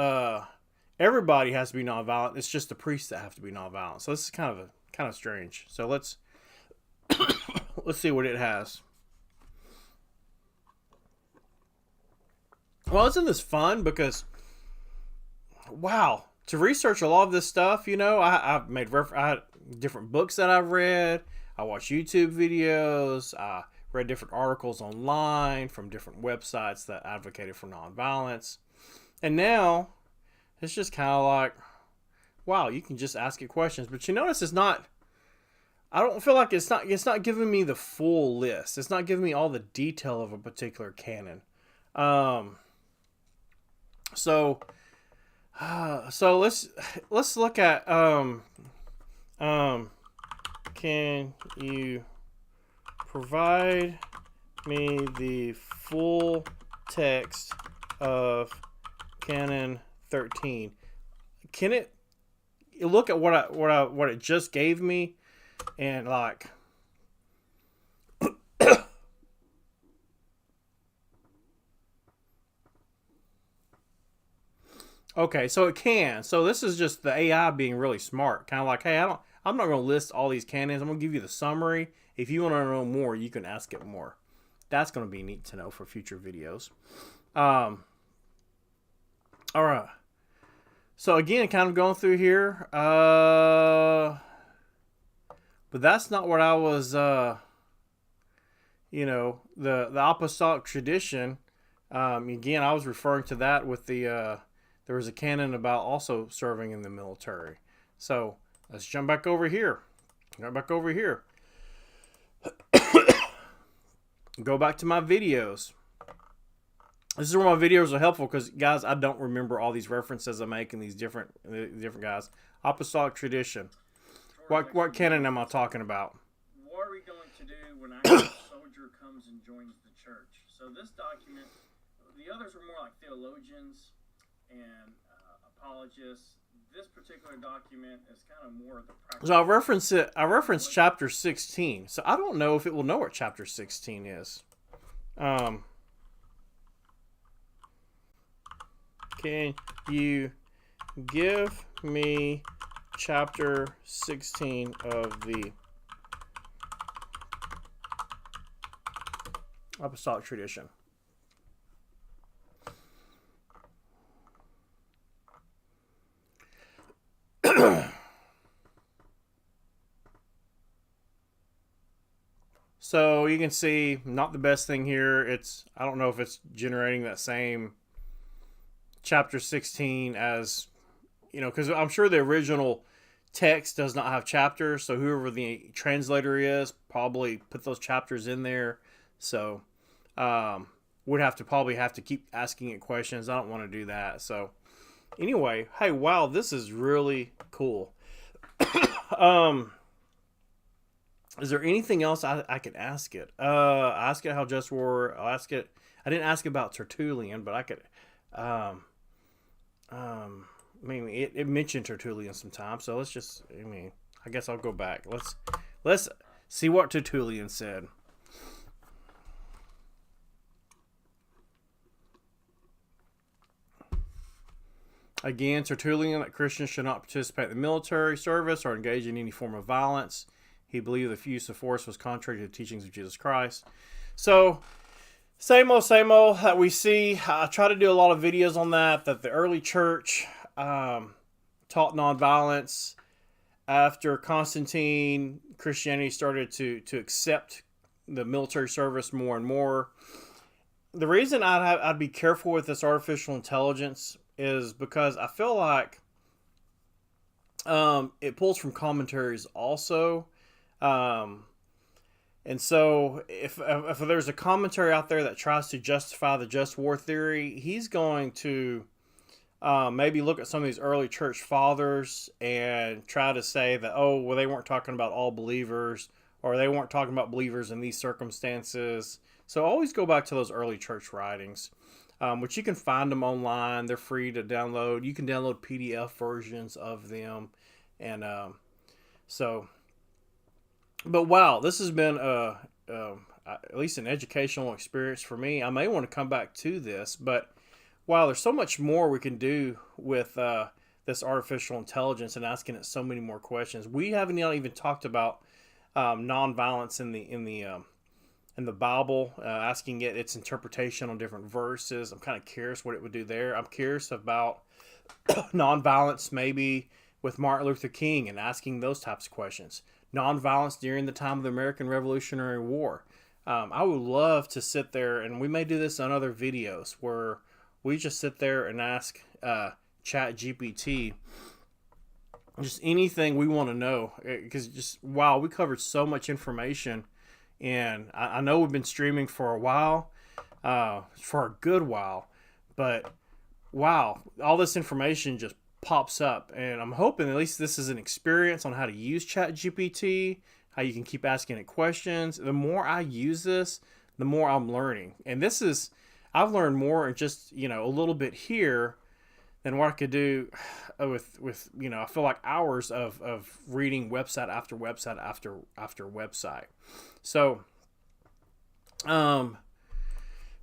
everybody has to be nonviolent. It's just the priests that have to be nonviolent. So this is kind of strange. So let's see what it has. Well, isn't this fun? Because wow, to research a lot of this stuff, I've made I had different books that I've read. I watched YouTube videos. I read different articles online from different websites that advocated for nonviolence. And now it's just kind of like, wow, you can just ask it questions. But you notice it's not, I don't feel like it's not giving me the full list. It's not giving me all the detail of a particular canon. So let's look at can you provide me the full text of Canon 13? Can it look at what it just gave me and like okay, so it can. So this is just the AI being really smart. Kind of like, hey, I'm not going to list all these canons. I'm going to give you the summary. If you want to know more, you can ask it more. That's going to be neat to know for future videos. All right. So again, kind of going through here. But that's not what I was, the apostolic tradition. Again, I was referring to that with the, there was a canon about also serving in the military. So let's jump back over here. Go back over here. Go back to my videos. This is where my videos are helpful because, guys, I don't remember all these references I make in these different guys. Apostolic tradition. What canon am I talking about? What are we going to do when a soldier comes and joins the church? So this document, the others were more like theologians and apologists. This particular document is kind of more of the practice. So I reference chapter 16. So I don't know if it will know what chapter 16 is. Can you give me chapter 16 of the apostolic tradition? So you can see, not the best thing here. I don't know if it's generating that same chapter 16 as, because I'm sure the original text does not have chapters. So whoever the translator is probably put those chapters in there. So would probably have to keep asking it questions. I don't want to do that. So anyway, hey, wow, this is really cool. Is there anything else I could ask it? Ask it how just war. I'll ask it. I didn't ask about Tertullian, but I could. It mentioned Tertullian sometimes, so let's just. I guess I'll go back. Let's see what Tertullian said. Again, Tertullian that Christians should not participate in the military service or engage in any form of violence. He believed the use of force was contrary to the teachings of Jesus Christ. So, same old that we see. I try to do a lot of videos on that the early church taught nonviolence. After Constantine, Christianity started to accept the military service more and more. The reason I'd be careful with this artificial intelligence is because I feel like it pulls from commentaries also. And so if there's a commentary out there that tries to justify the just war theory, he's going to maybe look at some of these early church fathers and try to say that, they weren't talking about all believers, or they weren't talking about believers in these circumstances. So always go back to those early church writings, which you can find them online. They're free to download. You can download PDF versions of them. And but wow, this has been at least an educational experience for me. I may want to come back to this, but wow, there's so much more we can do with this artificial intelligence and asking it so many more questions. We haven't even talked about nonviolence in the Bible, asking it its interpretation on different verses. I'm kind of curious what it would do there. I'm curious about nonviolence maybe with Martin Luther King and asking those types of questions. Nonviolence during the time of the American Revolutionary War. I would love to sit there, and we may do this on other videos, where we just sit there and ask ChatGPT just anything we want to know. Because just, wow, we covered so much information. And I know we've been streaming for a while, for a good while. But wow, all this information just pops up. And I'm hoping at least this is an experience on how to use ChatGPT, how you can keep asking it questions. The more I use this, the more I'm learning. And I've learned more in just, a little bit here than what I could do with I feel like hours of reading website after website after website. So, but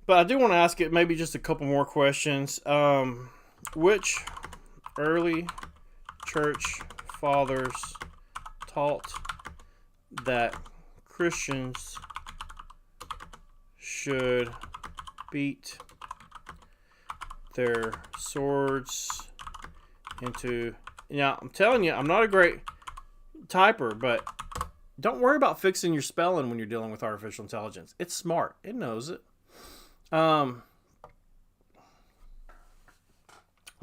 I do want to ask it maybe just a couple more questions. Which early church fathers taught that Christians should beat their swords into... Now, I'm telling you, I'm not a great typer, but don't worry about fixing your spelling when you're dealing with artificial intelligence. It's smart. It knows it. The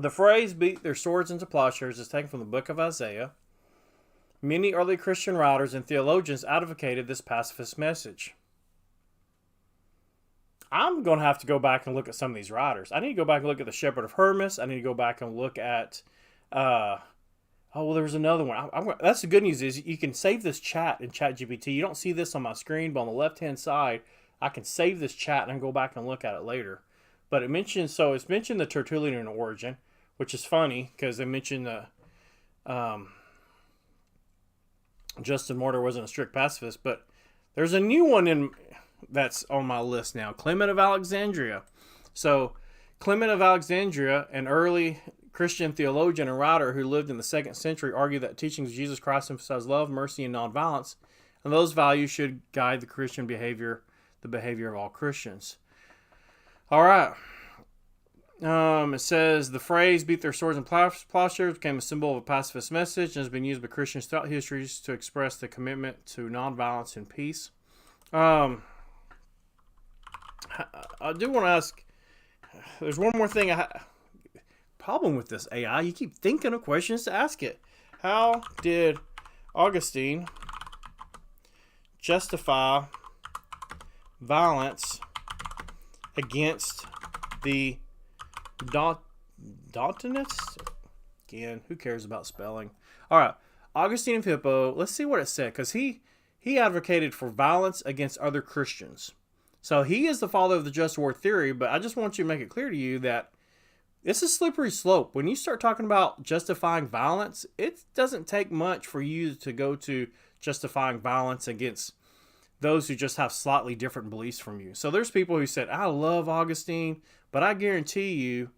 phrase beat their swords into plowshares is taken from the book of Isaiah. Many early Christian writers and theologians advocated this pacifist message. I'm going to have to go back and look at some of these writers. I need to go back and look at the Shepherd of Hermas. I need to go back and look at... there was another one. That's the good news is you can save this chat in ChatGPT. You don't see this on my screen, but on the left-hand side, I can save this chat and go back and look at it later. But it's mentioned the Tertullian origin, which is funny because they mentioned Justin Martyr wasn't a strict pacifist, but there's a new one that's on my list now, Clement of Alexandria. So Clement of Alexandria, an early Christian theologian and writer who lived in the 2nd century, argued that teachings of Jesus Christ emphasize love, mercy, and nonviolence, and those values should guide the Christian behavior, the behavior of all Christians. All right. It says the phrase "beat their swords and plowshares" became a symbol of a pacifist message and has been used by Christians throughout history to express the commitment to nonviolence and peace. I do want to ask. There's one more thing. Problem with this AI, you keep thinking of questions to ask it. How did Augustine justify violence against the Dantonists? Again, who cares about spelling? All right, Augustine of Hippo. Let's see what it said, because he advocated for violence against other Christians. So he is the father of the just war theory, but I just want you to make it clear to you that it's a slippery slope. When you start talking about justifying violence, it doesn't take much for you to go to justifying violence against those who just have slightly different beliefs from you. So there's people who said, I love Augustine, but I guarantee you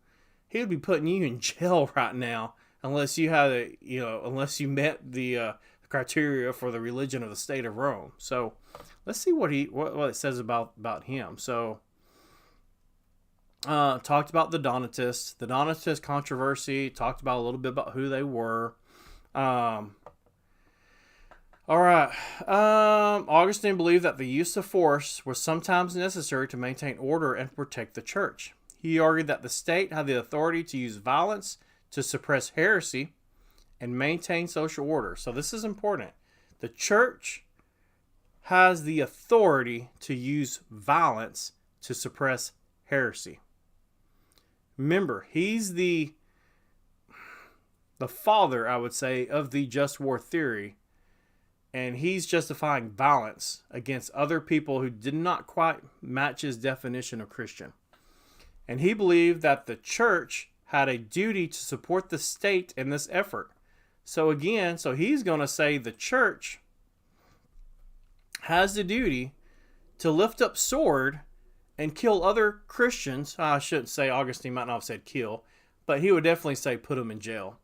he would be putting you in jail right now unless you had unless you met the criteria for the religion of the state of Rome. So let's see what it says about him. So talked about the Donatist controversy, talked about a little bit about who they were. All right. Augustine believed that the use of force was sometimes necessary to maintain order and protect the church. He argued that the state had the authority to use violence to suppress heresy and maintain social order. So this is important. The church has the authority to use violence to suppress heresy. Remember, he's the father, I would say, of the just war theory, and he's justifying violence against other people who did not quite match his definition of Christian. And he believed that the church had a duty to support the state in this effort. So he's going to say the church has the duty to lift up sword and kill other Christians. I shouldn't say, Augustine might not have said kill, but he would definitely say put them in jail.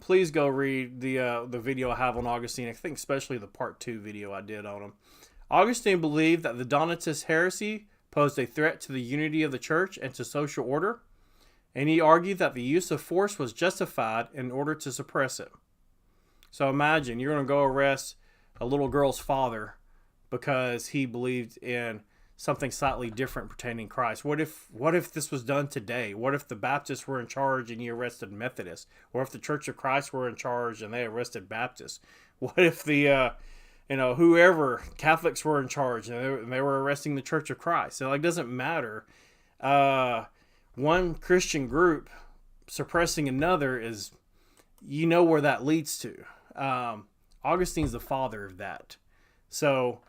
Please go read the video I have on Augustine. I think especially the part 2 video I did on him. Augustine believed that the Donatist heresy posed a threat to the unity of the church and to social order, and he argued that the use of force was justified in order to suppress it. So imagine you're going to go arrest a little girl's father because he believed in something slightly different pertaining to Christ. What if this was done today? What if the Baptists were in charge and you arrested Methodists? Or if the Church of Christ were in charge and they arrested Baptists? What if the whoever Catholics were in charge and they were arresting the Church of Christ? So it doesn't matter. One Christian group suppressing another is, where that leads to. Augustine's the father of that. So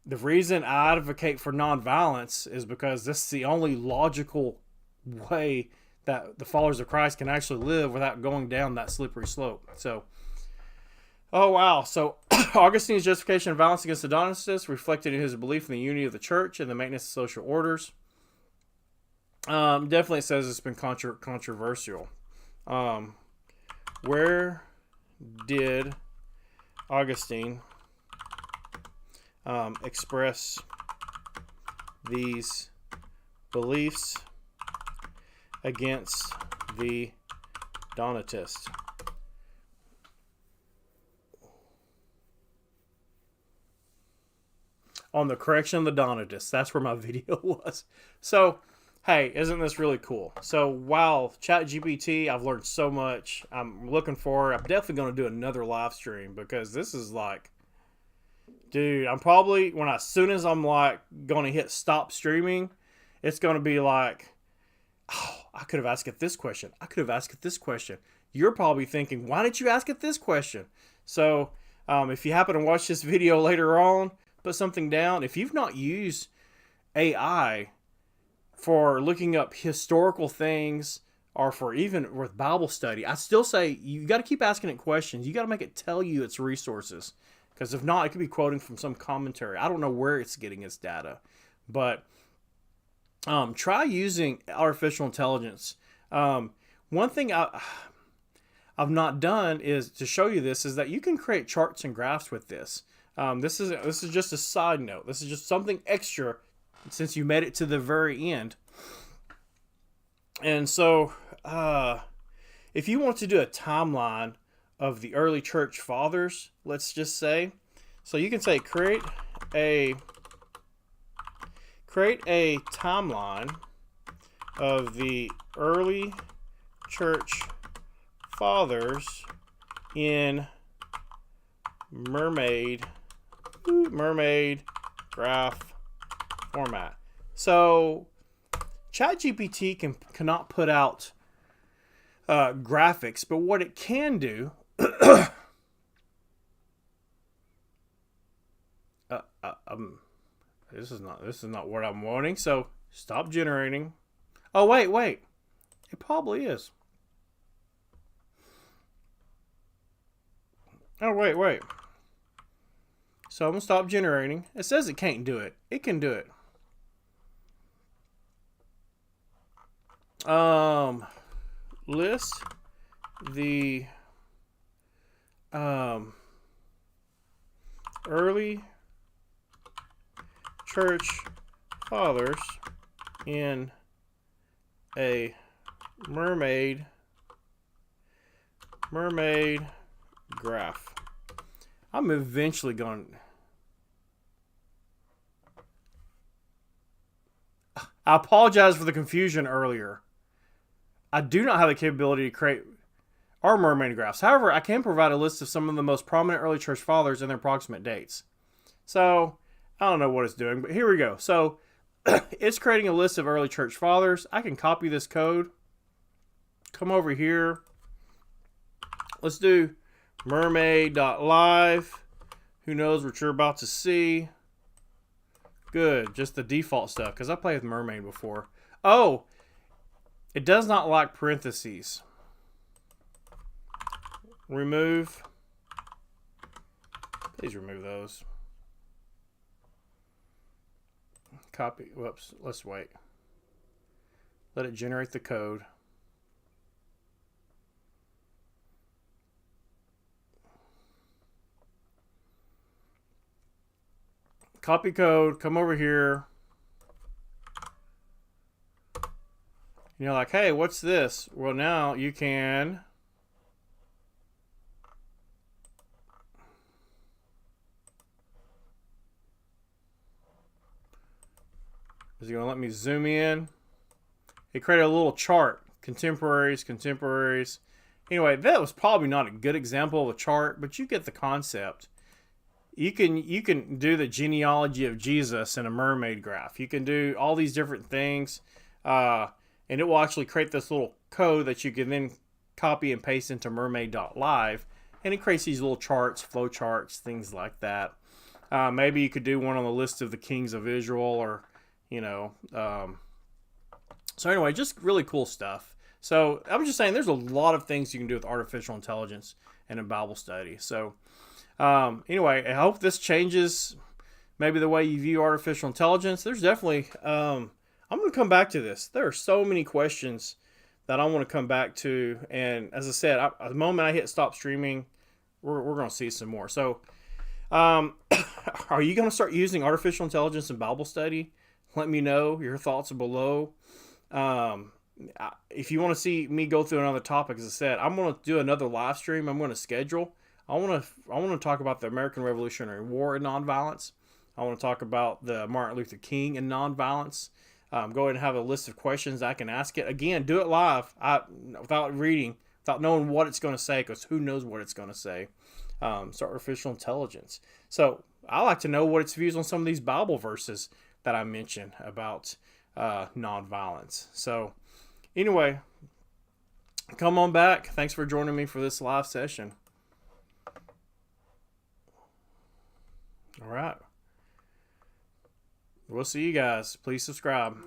the reason I advocate for nonviolence is because this is the only logical way that the followers of Christ can actually live without going down that slippery slope. So, oh wow. So Augustine's justification of violence against the Donatists reflected in his belief in the unity of the church and the maintenance of social orders. Definitely says it's been controversial. Where did Augustine express these beliefs against the Donatists? On the correction of the Donatists. That's where my video was. So, hey, isn't this really cool? So, wow, ChatGPT, I've learned so much. I'm looking forward. I'm definitely going to do another live stream because this is like, dude, I'm probably, as soon as I'm like going to hit stop streaming, it's going to be like, oh, I could have asked it this question. I could have asked it this question. You're probably thinking, why didn't you ask it this question? So, if you happen to watch this video later on, put something down. If you've not used AI for looking up historical things or for even with Bible study, I still say you got to keep asking it questions. You got to make it tell you its resources. Because if not, it could be quoting from some commentary. I don't know where it's getting its data. But try using artificial intelligence. One thing I've not done is to show you this is that you can create charts and graphs with this. This is just a side note. This is just something extra since you made it to the very end. And so, if you want to do a timeline of the early church fathers, let's just say, so you can say create a timeline of the early church fathers in mermaid graph format. So ChatGPT cannot put out graphics, but what it can do this is not what I'm wanting, so stop generating. Oh wait, it probably is. Oh wait, so I'm gonna stop generating. It says it can't do it. It can do it. List the early church fathers in a mermaid graph. I'm eventually going. I apologize for the confusion earlier. I do not have the capability to create our mermaid graphs. However, I can provide a list of some of the most prominent early church fathers and their approximate dates. So, I don't know what it's doing, but here we go. So, it's creating a list of early church fathers. I can copy this code. Come over here. Let's do mermaid.live. Who knows what you're about to see? Good, just the default stuff, because I played with mermaid before. Oh, it does not like parentheses. Remove. Please remove those. Copy. Whoops. Let's wait. Let it generate the code. Copy code. Come over here. You're like, hey, what's this? Well, now you can is it going to let me zoom in? It created a little chart. Contemporaries. Anyway, that was probably not a good example of a chart, but you get the concept. You can do the genealogy of Jesus in a mermaid graph. You can do all these different things. And it will actually create this little code that you can then copy and paste into mermaid.live. And it creates these little charts, flow charts, things like that. Maybe you could do one on the list of the kings of Israel or, so anyway, just really cool stuff. So I'm just saying there's a lot of things you can do with artificial intelligence and in Bible study. So anyway, I hope this changes maybe the way you view artificial intelligence. There's definitely... I'm going to come back to this. There are so many questions that I want to come back to. And as I said, the moment I hit stop streaming, we're going to see some more. So are you going to start using artificial intelligence in Bible study? Let me know. Your thoughts are below. If you want to see me go through another topic, as I said, I'm going to do another live stream. I'm going to schedule. I want to talk about the American Revolutionary War and nonviolence. I want to talk about the Martin Luther King and nonviolence. Go ahead and have a list of questions I can ask it. Again, do it live without reading, without knowing what it's going to say, because who knows what it's going to say. It's artificial intelligence. So I like to know what its views on some of these Bible verses that I mentioned about nonviolence. So anyway, come on back. Thanks for joining me for this live session. All right. We'll see you guys. Please subscribe.